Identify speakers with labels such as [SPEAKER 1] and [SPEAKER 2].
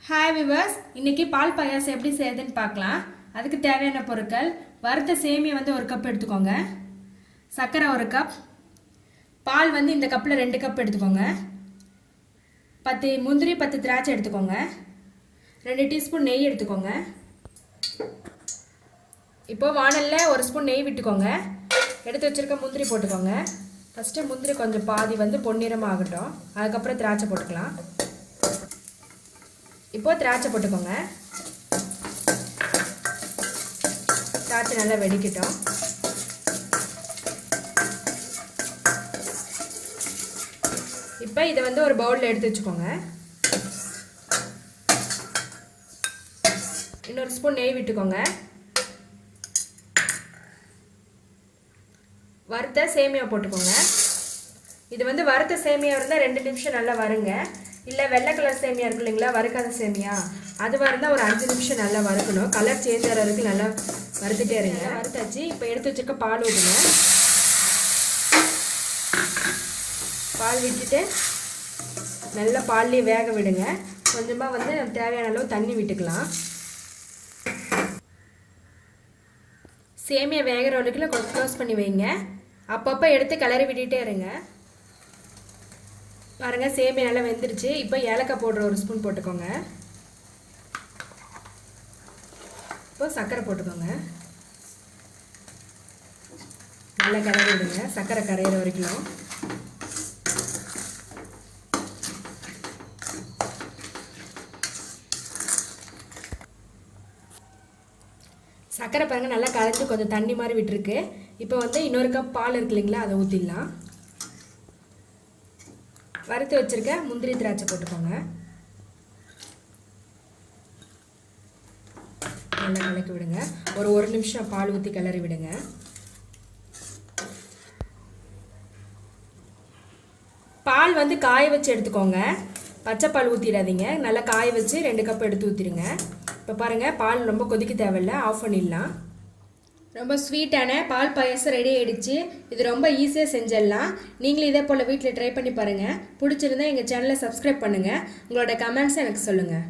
[SPEAKER 1] Hi viewers, இன்னைக்கு பால் பாயாசம் எப்படி செய்யுதுன்னு பார்க்கலாம். அதுக்கு தேவையான பொருட்கள்: வறுத்த சேமியா ஒரு கப் எடுத்துக்கோங்க, சர்க்கரை 1 கப், பால் இந்த கப்பில் 2 கப் எடுத்துக்கோங்க, 10 முந்திரி 10 திராட்சை எடுத்துக்கோங்க, 2 டீஸ்பூன் நெய் எடுத்துக்கோங்க. இப்போ வானலில் 1 ஸ்பூன் நெய் விட்டுக்கோங்க. எடுத்து வச்சுருக்க முந்திரி போட்டுக்கோங்க. ஃபஸ்ட்டு முந்திரி கொஞ்சம் பாதி பொன்னிறமாக ஆகட்டும், அதுக்கப்புறம் திராட்சை போட்டுக்கலாம். இப்போ திராட்சை போட்டுக்கோங்க. திராட்சை நல்லா வெடிக்கட்டும். இப்போ இதை ஒரு பவுலில் எடுத்து வச்சுக்கோங்க. இன்னொரு ஸ்பூன் நெய் விட்டுக்கோங்க. வறுத்த சேமியா போட்டுக்கோங்க. இது வறுத்த சேமியா இருந்தால் 2 நிமிஷம் நல்லா வருங்க. இல்லை வெள்ளை கலர் சேமியா இருக்கு இல்லைங்களா, வறுக்காத சேமியா, அதுவாக இருந்தால் ஒரு 5 நிமிஷம் நல்லா வறுக்கணும். கலர் சேஞ்ச் ஆகிற வரைக்கும் நல்லா வறுத்துட்டே இருங்க. வறுத்தாச்சு. இப்போ எடுத்து வச்சுருக்க பால் ஊற்றுங்க. பால் விட்டுட்டு நல்லா பால்லேயே வேக விடுங்க. கொஞ்சமாக தேவையான அளவு தண்ணி விட்டுக்கலாம். சேமியா வேகிற வரைக்கும் கொஞ்சம் க்ளோஸ் பண்ணி வைங்க. அப்பப்போ எடுத்து கிளறி விட்டுட்டே இருங்க. பாருங்கள், சேமியா நல்லா வெந்துருச்சு. இப்போ ஏலக்காய் பவுடர் 1 ஸ்பூன் போட்டுக்கோங்க. இப்போ சர்க்கரை போட்டுக்கோங்க. நல்லா கிளறி விடுங்க, சர்க்கரை கரையிற வரைக்கும். சர்க்கரை பாருங்கள் நல்லா கரைஞ்சி கொஞ்சம் தண்ணி மாதிரி விட்டுருக்கு. இப்போ இன்னொரு கப் பால் இருக்கு இல்லைங்களா, அதை ஊற்றிடலாம். வறுத்து வச்சுருக்க முந்திரி திராட்சை போட்டுக்கோங்க. நல்லா கலக்கி விடுங்க. ஒரு நிமிஷம் பால் ஊற்றி கிளறி விடுங்க. பால் காய வச்சு எடுத்துக்கோங்க. பச்சை பால் ஊற்றிடாதீங்க. நல்லா காய வச்சு 2 கப் எடுத்து ஊற்றிடுங்க. இப்போ பாருங்கள், பால் ரொம்ப கொதிக்க தேவையில்லை, ஆஃப் பண்ணிடலாம். ரொம்ப ஸ்வீட்டான பால் பாயாசம் ரெடி ஆகிடுச்சு. இது ரொம்ப ஈஸியாக செஞ்சிடலாம். நீங்களும் இதே போல் வீட்டில் ட்ரை பண்ணி பாருங்கள். பிடிச்சிருந்தா எங்கள் சேனலை சப்ஸ்கிரைப் பண்ணுங்கள். உங்களோட கமெண்ட்ஸை எனக்கு சொல்லுங்கள்.